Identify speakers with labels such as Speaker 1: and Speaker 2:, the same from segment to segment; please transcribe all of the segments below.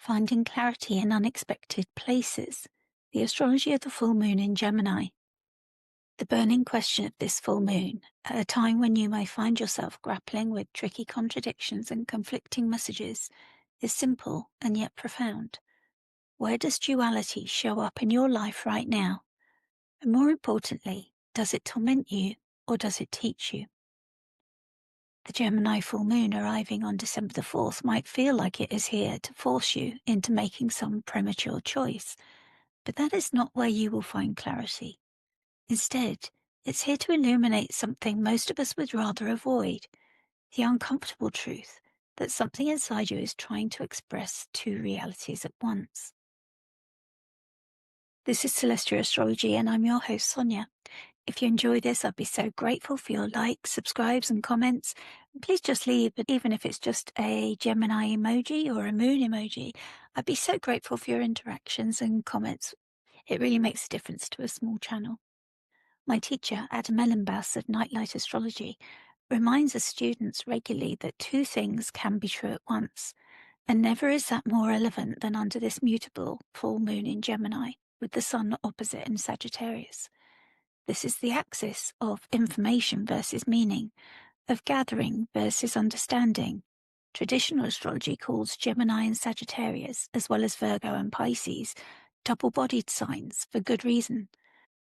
Speaker 1: finding clarity in unexpected places, the astrology of the full moon in Gemini. The burning question of this full moon, at a time when you may find yourself grappling with tricky contradictions and conflicting messages, is simple and yet profound. Where does duality show up in your life right now? And more importantly, does it torment you or does it teach you? The Gemini full moon arriving on December the 4th might feel like it is here to force you into making some premature choice, but that is not where you will find clarity. Instead, it's here to illuminate something most of us would rather avoid, the uncomfortable truth that something inside you is trying to express two realities at once. This is Celestial Astrology, and I'm your host, Sonia. If you enjoy this, I'd be so grateful for your likes, subscribes, and comments. Please just leave, even if it's just a Gemini emoji or a moon emoji. I'd be so grateful for your interactions and comments. It really makes a difference to a small channel. My teacher, Adam Ellenbass of Nightlight Astrology, reminds us students regularly that two things can be true at once, and never is that more relevant than under this mutable full moon in Gemini, with the sun opposite in Sagittarius. This is the axis of information versus meaning, of gathering versus understanding. Traditional astrology calls Gemini and Sagittarius, as well as Virgo and Pisces, double-bodied signs for good reason.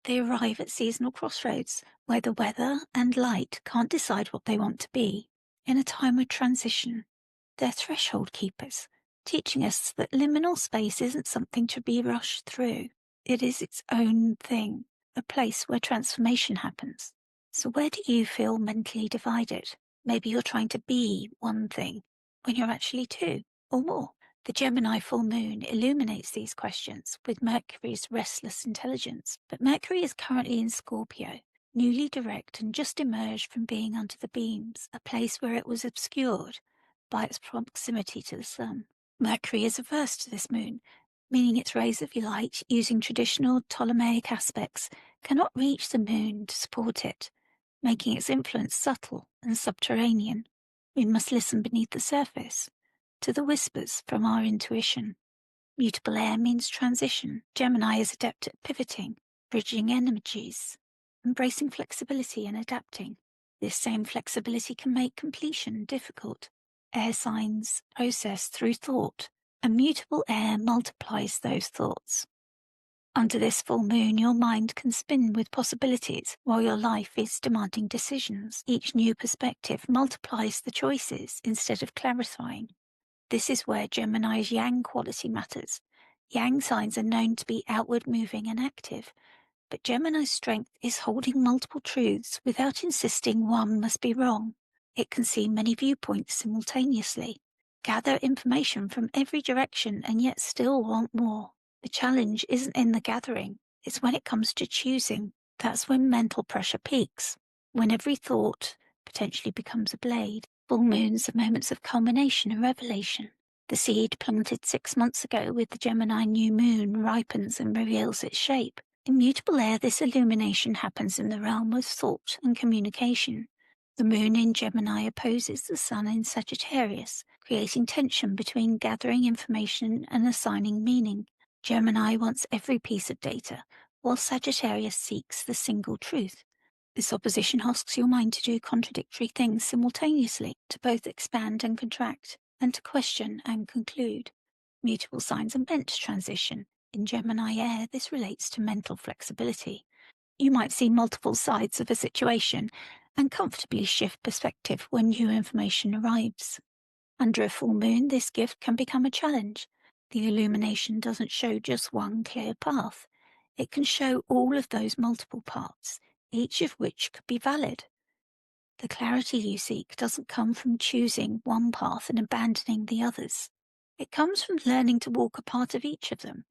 Speaker 1: They arrive at seasonal crossroads where the weather and light can't decide what they want to be. In a time of transition, they're threshold keepers, teaching us that liminal space isn't something to be rushed through. It is its own thing, a place where transformation happens. So where do you feel mentally divided? Maybe you're trying to be one thing when you're actually two or more. The Gemini full moon illuminates these questions with Mercury's restless intelligence, but Mercury is currently in Scorpio, newly direct and just emerged from being under the beams, a place where it was obscured by its proximity to the sun. Mercury is averse to this moon, meaning its rays of light, using traditional Ptolemaic aspects, cannot reach the moon to support it, making its influence subtle and subterranean. We must listen beneath the surface, to the whispers from our intuition. Mutable air means transition. Gemini is adept at pivoting, bridging energies, embracing flexibility and adapting. This same flexibility can make completion difficult. Air signs process through thought, and mutable air multiplies those thoughts. Under this full moon, your mind can spin with possibilities while your life is demanding decisions. Each new perspective multiplies the choices instead of clarifying. This is where Gemini's yang quality matters. Yang signs are known to be outward moving and active, but Gemini's strength is holding multiple truths without insisting one must be wrong. It can see many viewpoints simultaneously, gather information from every direction and yet still want more. The challenge isn't in the gathering, it's when it comes to choosing. That's when mental pressure peaks, when every thought potentially becomes a blade. Full moons are moments of culmination and revelation. The seed planted 6 months ago with the Gemini new moon ripens and reveals its shape. In mutable air, this illumination happens in the realm of thought and communication. The moon in Gemini opposes the sun in Sagittarius, creating tension between gathering information and assigning meaning. Gemini wants every piece of data, while Sagittarius seeks the single truth. This opposition asks your mind to do contradictory things simultaneously, to both expand and contract, and to question and conclude. Mutable signs are meant to transition. In Gemini air, this relates to mental flexibility. You might see multiple sides of a situation and comfortably shift perspective when new information arrives. Under a full moon, this gift can become a challenge. The illumination doesn't show just one clear path. It can show all of those multiple paths, each of which could be valid. The clarity you seek doesn't come from choosing one path and abandoning the others. It comes from learning to walk a part of each of them,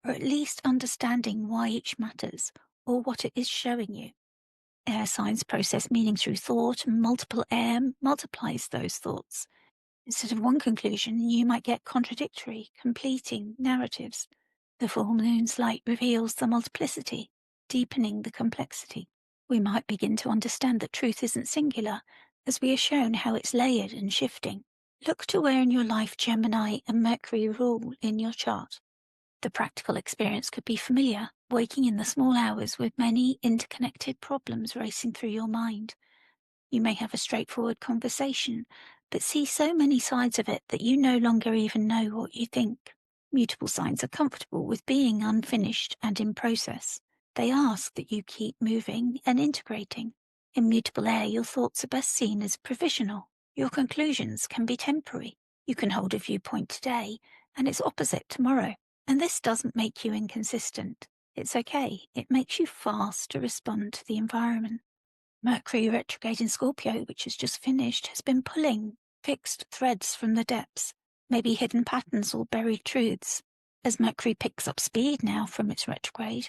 Speaker 1: or at least understanding why each matters, or what it is showing you. Air signs process meaning through thought, and multiple air multiplies those thoughts. Instead of one conclusion, you might get contradictory, completing narratives. The full moon's light reveals the multiplicity, deepening the complexity. We might begin to understand that truth isn't singular, as we are shown how it's layered and shifting. Look to where in your life Gemini and Mercury rule in your chart. The practical experience could be familiar, waking in the small hours with many interconnected problems racing through your mind. You may have a straightforward conversation, but see so many sides of it that you no longer even know what you think. Mutable signs are comfortable with being unfinished and in process. They ask that you keep moving and integrating. In mutable air, your thoughts are best seen as provisional. Your conclusions can be temporary. You can hold a viewpoint today, and its opposite tomorrow. And this doesn't make you inconsistent. It's okay. It makes you fast to respond to the environment. Mercury retrograde in Scorpio, which has just finished, has been pulling fixed threads from the depths, maybe hidden patterns or buried truths. As Mercury picks up speed now from its retrograde,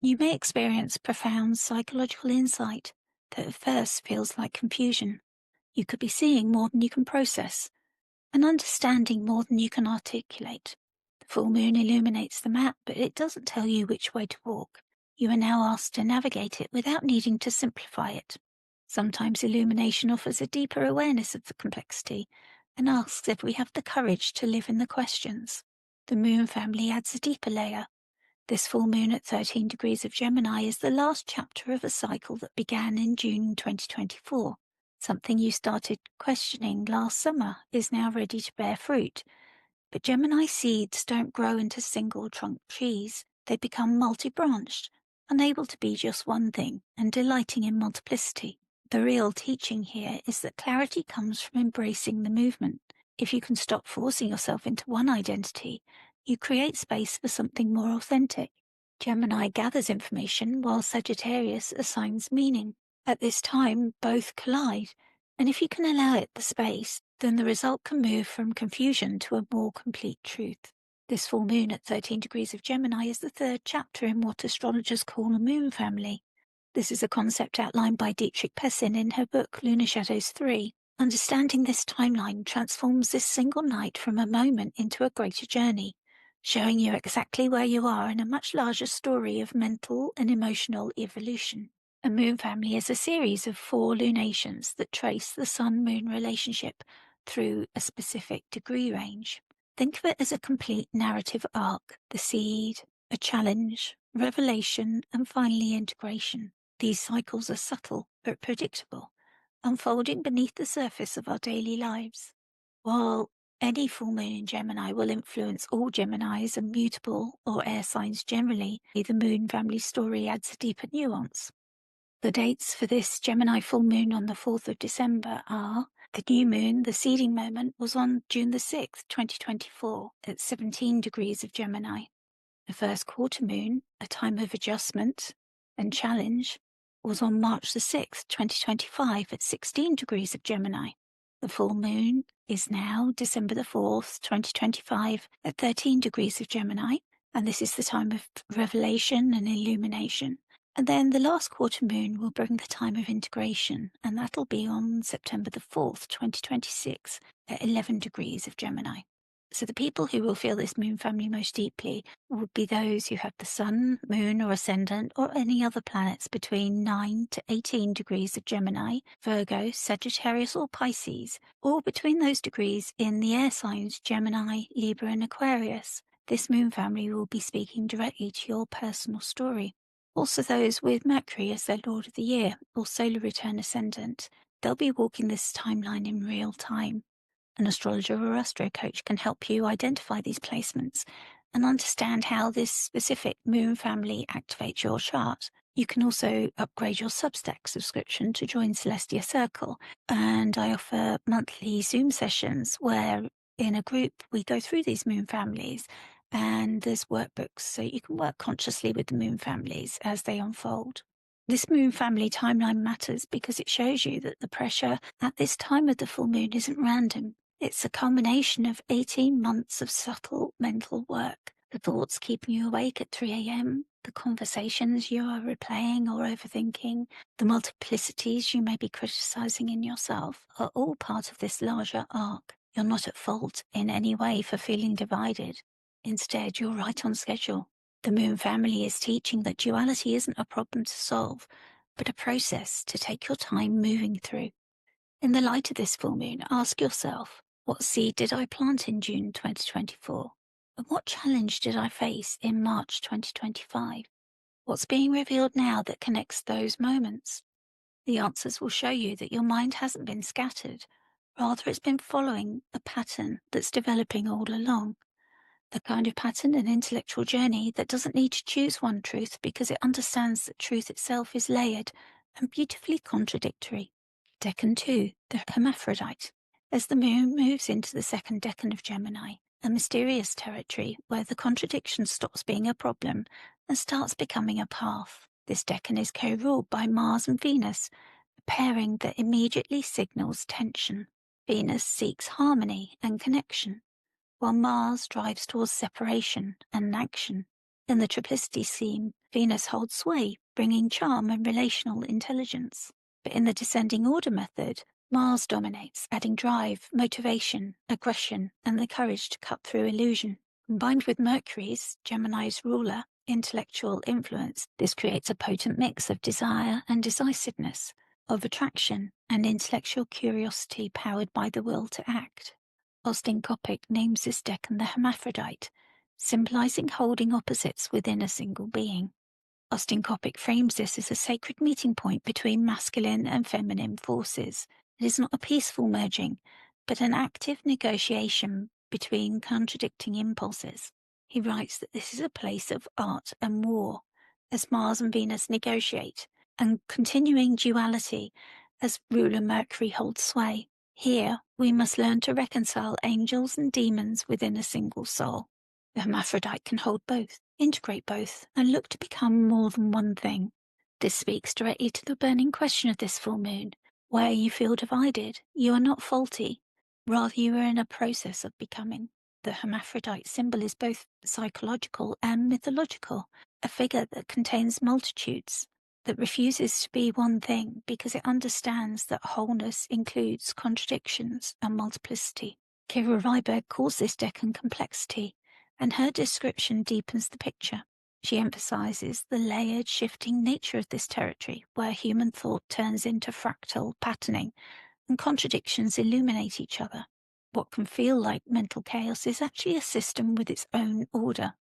Speaker 1: you may experience profound psychological insight that at first feels like confusion. You could be seeing more than you can process and understanding more than you can articulate. The full moon illuminates the map, but it doesn't tell you which way to walk. You are now asked to navigate it without needing to simplify it. Sometimes illumination offers a deeper awareness of the complexity and asks if we have the courage to live in the questions. The moon family adds a deeper layer. This full moon at 13 degrees of Gemini is the last chapter of a cycle that began in June 2024. Something you started questioning last summer is now ready to bear fruit. But Gemini seeds don't grow into single trunk trees. They become multi-branched, unable to be just one thing and delighting in multiplicity. The real teaching here is that clarity comes from embracing the movement. If you can stop forcing yourself into one identity, you create space for something more authentic. Gemini gathers information while Sagittarius assigns meaning. At this time, both collide, and if you can allow it the space, then the result can move from confusion to a more complete truth. This full moon at 13 degrees of Gemini is the third chapter in what astrologers call a moon family. This is a concept outlined by Dietrich Pessin in her book Lunar Shadows 3. Understanding this timeline transforms this single night from a moment into a greater journey, showing you exactly where you are in a much larger story of mental and emotional evolution. A moon family is a series of 4 lunations that trace the Sun-Moon relationship through a specific degree range. Think of it as a complete narrative arc: the seed, a challenge, revelation, and finally integration. These cycles are subtle but predictable, unfolding beneath the surface of our daily lives. While any full moon in Gemini will influence all Geminis and mutable or air signs generally, the moon family story adds a deeper nuance. The dates for this Gemini full moon on the 4th of December are: the new moon, the seeding moment, was on June the 6th, 2024, at 17 degrees of Gemini. The first quarter moon, a time of adjustment and challenge, was on March the 6th, 2025, at 16 degrees of Gemini. The full moon is now December the 4th, 2025, at 13 degrees of Gemini, and this is the time of revelation and illumination. And then the last quarter moon will bring the time of integration, and that'll be on September the 4th, 2026, at 11 degrees of Gemini. So the people who will feel this moon family most deeply would be those who have the sun, moon, or ascendant, or any other planets between 9 to 18 degrees of Gemini, Virgo, Sagittarius, or Pisces, or between those degrees in the air signs Gemini, Libra, and Aquarius. This moon family will be speaking directly to your personal story. Also those with Mercury as their Lord of the Year, or solar return ascendant. They'll be walking this timeline in real time. An astrologer or astro coach can help you identify these placements and understand how this specific moon family activates your chart. You can also upgrade your Substack subscription to join Celestia Circle, and I offer monthly Zoom sessions where in a group we go through these moon families, and there's workbooks so you can work consciously with the moon families as they unfold. This moon family timeline matters because it shows you that the pressure at this time of the full moon isn't random. It's a culmination of 18 months of subtle mental work. The thoughts keeping you awake at 3 a.m., the conversations you are replaying or overthinking, the multiplicities you may be criticizing in yourself are all part of this larger arc. You're not at fault in any way for feeling divided. Instead, you're right on schedule. The moon family is teaching that duality isn't a problem to solve, but a process to take your time moving through. In the light of this full moon, ask yourself, What seed did I plant in June 2024? And what challenge did I face in March 2025? What's being revealed now that connects those moments? The answers will show you that your mind hasn't been scattered. Rather, it's been following a pattern that's developing all along. The kind of pattern and intellectual journey that doesn't need to choose one truth because it understands that truth itself is layered and beautifully contradictory. Decan 2, the Hermaphrodite. As the moon moves into the second decan of Gemini, a mysterious territory where the contradiction stops being a problem and starts becoming a path. This decan is co-ruled by Mars and Venus, a pairing that immediately signals tension. Venus seeks harmony and connection, while Mars drives towards separation and action. In the triplicity scheme, Venus holds sway, bringing charm and relational intelligence. But in the descending order method, Mars dominates, adding drive, motivation, aggression, and the courage to cut through illusion. Combined with Mercury's, Gemini's ruler, intellectual influence, this creates a potent mix of desire and decisiveness, of attraction and intellectual curiosity powered by the will to act. Austin Coppock names this decan the Hermaphrodite, symbolizing holding opposites within a single being. Austin Coppock frames this as a sacred meeting point between masculine and feminine forces. It is not a peaceful merging, but an active negotiation between contradicting impulses. He writes that this is a place of art and war, as Mars and Venus negotiate, and continuing duality as ruler Mercury holds sway. Here, we must learn to reconcile angels and demons within a single soul. The hermaphrodite can hold both, integrate both, and look to become more than one thing. This speaks directly to the burning question of this full moon. Where you feel divided, you are not faulty. Rather, you are in a process of becoming. The hermaphrodite symbol is both psychological and mythological, a figure that contains multitudes, that refuses to be one thing because it understands that wholeness includes contradictions and multiplicity. Kira Ryberg calls this decan complexity, and her description deepens the picture. She emphasizes the layered, shifting nature of this territory, where human thought turns into fractal patterning and contradictions illuminate each other. What can feel like mental chaos is actually a system with its own order.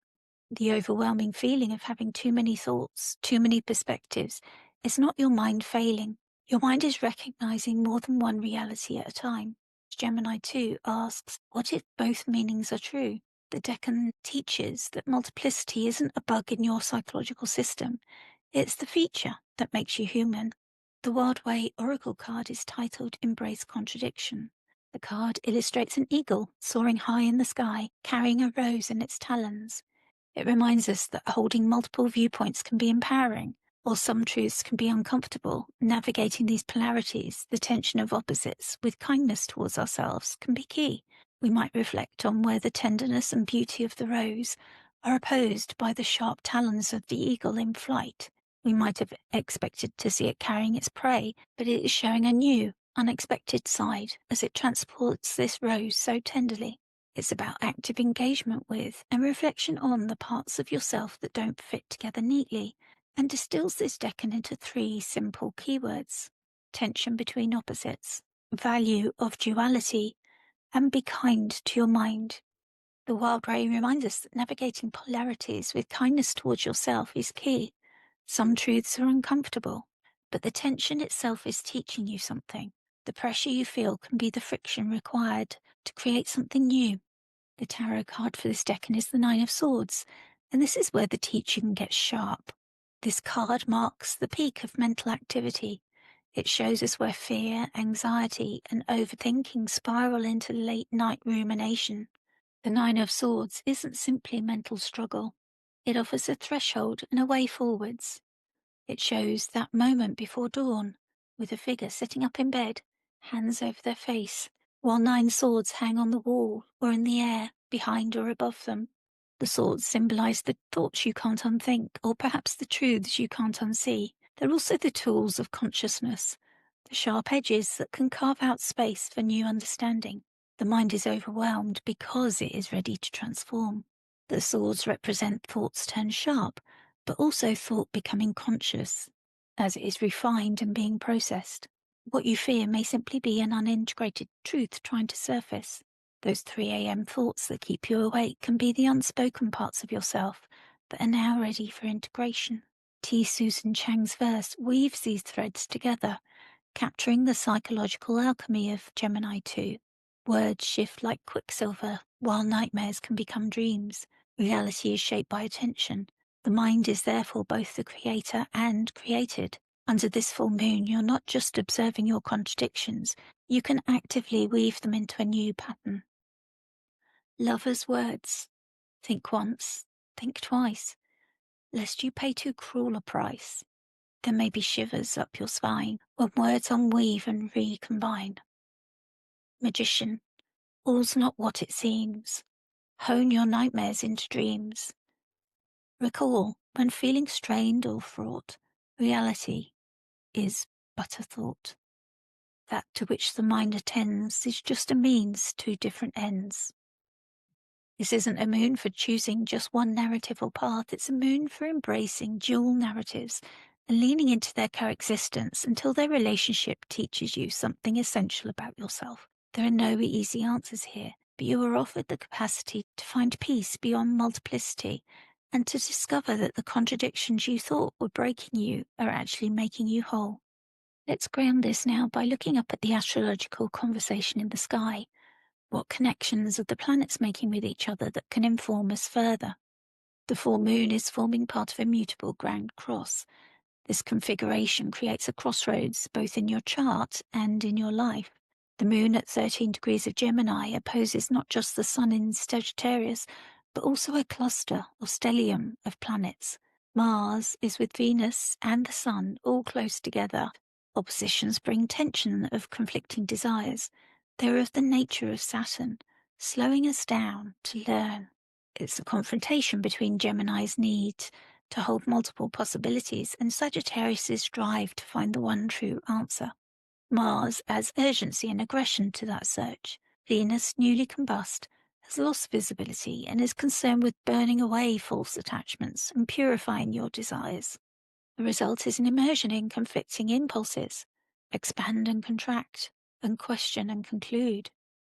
Speaker 1: The overwhelming feeling of having too many thoughts, too many perspectives, is not your mind failing. Your mind is recognizing more than one reality at a time. Gemini 2 asks, what if both meanings are true? The decan teaches that multiplicity isn't a bug in your psychological system. It's the feature that makes you human. The Wild Way Oracle card is titled Embrace Contradiction. The card illustrates an eagle soaring high in the sky, carrying a rose in its talons. It reminds us that holding multiple viewpoints can be empowering, or some truths can be uncomfortable. Navigating these polarities, the tension of opposites, with kindness towards ourselves can be key. We might reflect on where the tenderness and beauty of the rose are opposed by the sharp talons of the eagle in flight. We might have expected to see it carrying its prey, but it is showing a new, unexpected side as it transports this rose so tenderly. It's about active engagement with and reflection on the parts of yourself that don't fit together neatly, and distills this decan into 3 simple keywords: tension between opposites, value of duality, and be kind to your mind. The Wild Ray reminds us that navigating polarities with kindness towards yourself is key. Some truths are uncomfortable, but the tension itself is teaching you something. The pressure you feel can be the friction required to create something new. The tarot card for this decan is the 9 of Swords, and this is where the teaching gets sharp. This card marks the peak of mental activity. It shows us where fear, anxiety, and overthinking spiral into late-night rumination. The 9 of Swords isn't simply mental struggle. It offers a threshold and a way forwards. It shows that moment before dawn, with a figure sitting up in bed, hands over their face, while 9 swords hang on the wall or in the air, behind or above them. The swords symbolize the thoughts you can't unthink, or perhaps the truths you can't unsee. They're also the tools of consciousness, the sharp edges that can carve out space for new understanding. The mind is overwhelmed because it is ready to transform. The swords represent thoughts turned sharp, but also thought becoming conscious, as it is refined and being processed. What you fear may simply be an unintegrated truth trying to surface. Those 3 a.m. thoughts that keep you awake can be the unspoken parts of yourself that are now ready for integration. T. Susan Chang's verse weaves these threads together, capturing the psychological alchemy of Gemini 2. Words shift like quicksilver, while nightmares can become dreams. Reality is shaped by attention. The mind is therefore both the creator and created. Under this full moon, you're not just observing your contradictions, you can actively weave them into a new pattern. Lovers' words. Think once, think twice, lest you pay too cruel a price. There may be shivers up your spine when words unweave and recombine. Magician. All's not what it seems. Hone your nightmares into dreams. Recall, when feeling strained or fraught, reality is but a thought. That to which the mind attends is just a means to different ends. This isn't a moon for choosing just one narrative or path, it's a moon for embracing dual narratives and leaning into their coexistence until their relationship teaches you something essential about yourself. There are no easy answers here, but you are offered the capacity to find peace beyond multiplicity and to discover that the contradictions you thought were breaking you are actually making you whole. Let's ground this now by looking up at the astrological conversation in the sky. What connections are the planets making with each other that can inform us further? The full moon is forming part of a mutable grand cross. This configuration creates a crossroads both in your chart and in your life. The moon at 13 degrees of Gemini opposes not just the sun in Sagittarius, but also a cluster or stellium of planets. Mars is with Venus and the sun all close together. Oppositions bring tension of conflicting desires. They're of the nature of Saturn, slowing us down to learn. It's a confrontation between Gemini's need to hold multiple possibilities and Sagittarius's drive to find the one true answer. Mars adds urgency and aggression to that search. Venus, newly combust, has lost visibility and is concerned with burning away false attachments and purifying your desires. The result is an immersion in conflicting impulses, expand and contract, and question and conclude.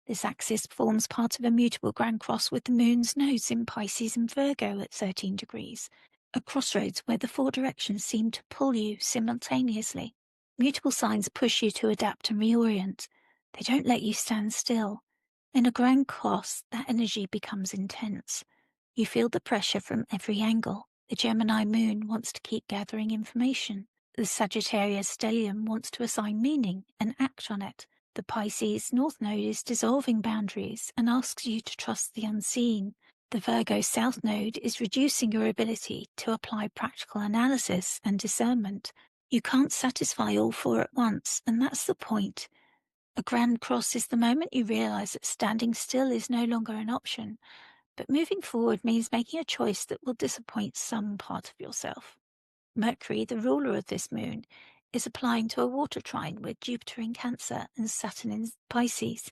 Speaker 1: This axis forms part of a mutable grand cross with the moon's nodes in Pisces and Virgo at 13 degrees, a crossroads where the four directions seem to pull you simultaneously. Mutable signs push you to adapt and reorient. They don't let you stand still. In a grand cross, that energy becomes intense. You feel the pressure from every angle. The Gemini moon wants to keep gathering information. The Sagittarius stellium wants to assign meaning and act on it. The Pisces north node is dissolving boundaries and asks you to trust the unseen. The Virgo south node is reducing your ability to apply practical analysis and discernment. You can't satisfy all four at once, and that's the point. A grand cross is the moment you realize that standing still is no longer an option, but moving forward means making a choice that will disappoint some part of yourself. Mercury, the ruler of this moon, is applying to a water trine with Jupiter in Cancer and Saturn in Pisces.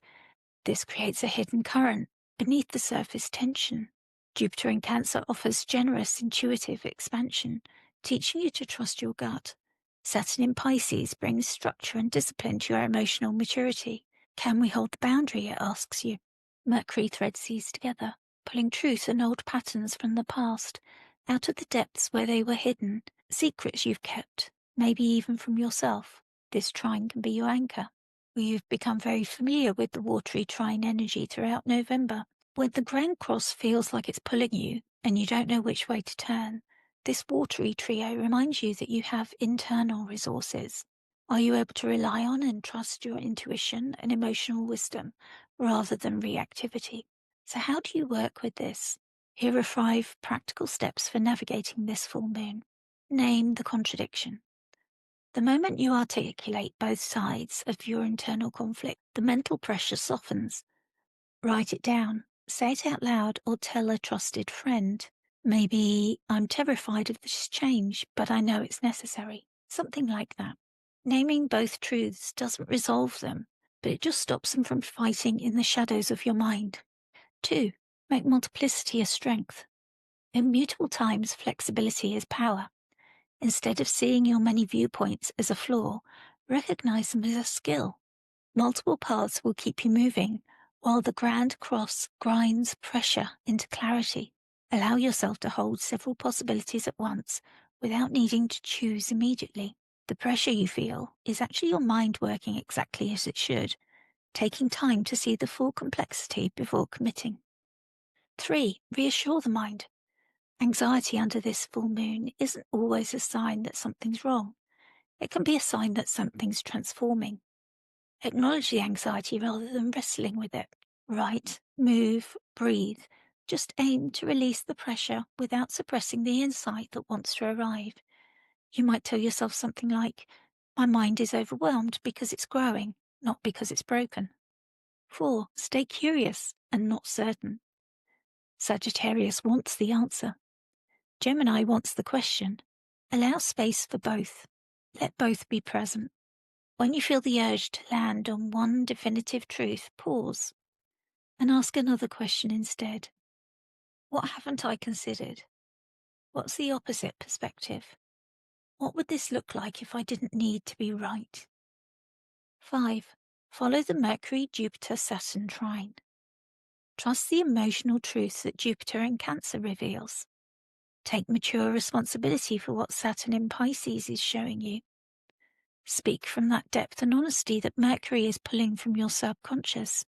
Speaker 1: This creates a hidden current, beneath the surface tension. Jupiter in Cancer offers generous, intuitive expansion, teaching you to trust your gut. Saturn in Pisces brings structure and discipline to your emotional maturity. Can we hold the boundary, it asks you. Mercury threads these together, pulling truth and old patterns from the past, out of the depths where they were hidden, secrets you've kept, maybe even from yourself. This trine can be your anchor. You've become very familiar with the watery trine energy throughout November. When the Grand Cross feels like it's pulling you and you don't know which way to turn, this watery trio reminds you that you have internal resources. Are you able to rely on and trust your intuition and emotional wisdom rather than reactivity? So how do you work with this? Here are 5 practical steps for navigating this full moon. Name the contradiction. The moment you articulate both sides of your internal conflict, the mental pressure softens. Write it down, say it out loud, or tell a trusted friend. Maybe, I'm terrified of this change, but I know it's necessary. Something like that. Naming both truths doesn't resolve them, but it just stops them from fighting in the shadows of your mind. 2. Make multiplicity a strength. In mutable times, flexibility is power. Instead of seeing your many viewpoints as a flaw, recognize them as a skill. Multiple paths will keep you moving, while the Grand Cross grinds pressure into clarity. Allow yourself to hold several possibilities at once without needing to choose immediately. The pressure you feel is actually your mind working exactly as it should, taking time to see the full complexity before committing. 3. Reassure the mind. Anxiety under this full moon isn't always a sign that something's wrong. It can be a sign that something's transforming. Acknowledge the anxiety rather than wrestling with it. Write, move, breathe. Just aim to release the pressure without suppressing the insight that wants to arrive. You might tell yourself something like, my mind is overwhelmed because it's growing, not because it's broken. 4. Stay curious and not certain. Sagittarius wants the answer. Gemini wants the question. Allow space for both. Let both be present. When you feel the urge to land on one definitive truth, pause and ask another question instead. What haven't I considered? What's the opposite perspective? What would this look like if I didn't need to be right? 5. Follow the Mercury-Jupiter-Saturn trine. Trust the emotional truths that Jupiter in Cancer reveals. Take mature responsibility for what Saturn in Pisces is showing you. Speak from that depth and honesty that Mercury is pulling from your subconscious.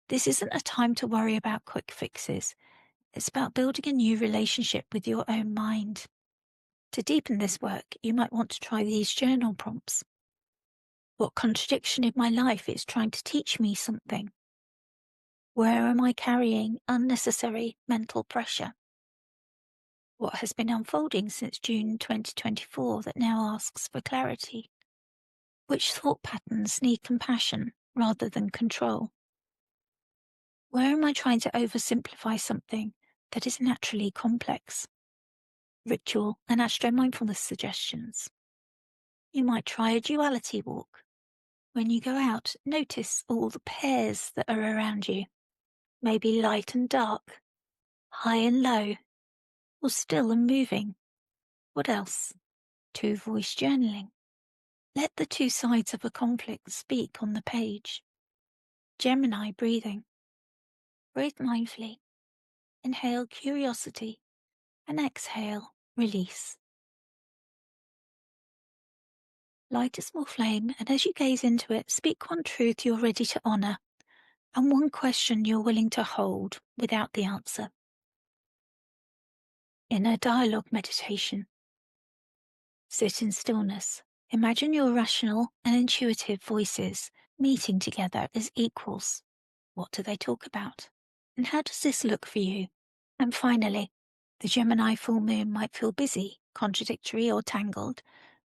Speaker 1: This isn't a time to worry about quick fixes. It's about building a new relationship with your own mind. To deepen this work, you might want to try these journal prompts. What contradiction in my life is trying to teach me something? Where am I carrying unnecessary mental pressure? What has been unfolding since June 2024 that now asks for clarity? Which thought patterns need compassion rather than control? Where am I trying to oversimplify something that is naturally complex? Ritual and astro-mindfulness suggestions. You might try a duality walk. When you go out, notice all the pairs that are around you. Maybe light and dark, high and low, or still and moving. What else? Two-voice journaling. Let the two sides of a conflict speak on the page. Gemini breathing. Breathe mindfully. Inhale curiosity and exhale release. Light a small flame, and as you gaze into it, speak one truth you're ready to honor and one question you're willing to hold without the answer. Inner dialogue meditation. Sit in stillness. Imagine your rational and intuitive voices meeting together as equals. What do they talk about? And how does this look for you? And finally, the Gemini full moon might feel busy, contradictory, or tangled,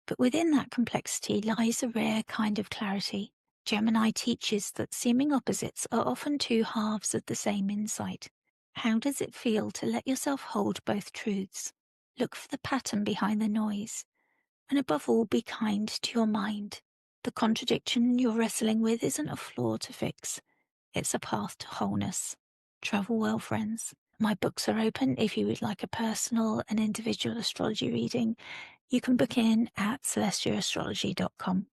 Speaker 1: but within that complexity lies a rare kind of clarity. Gemini teaches that seeming opposites are often two halves of the same insight. How does it feel to let yourself hold both truths? Look for the pattern behind the noise. And above all, be kind to your mind. The contradiction you're wrestling with isn't a flaw to fix. It's a path to wholeness. Travel well, friends. My books are open if you would like a personal and individual astrology reading. You can book in at celestialastrology.com.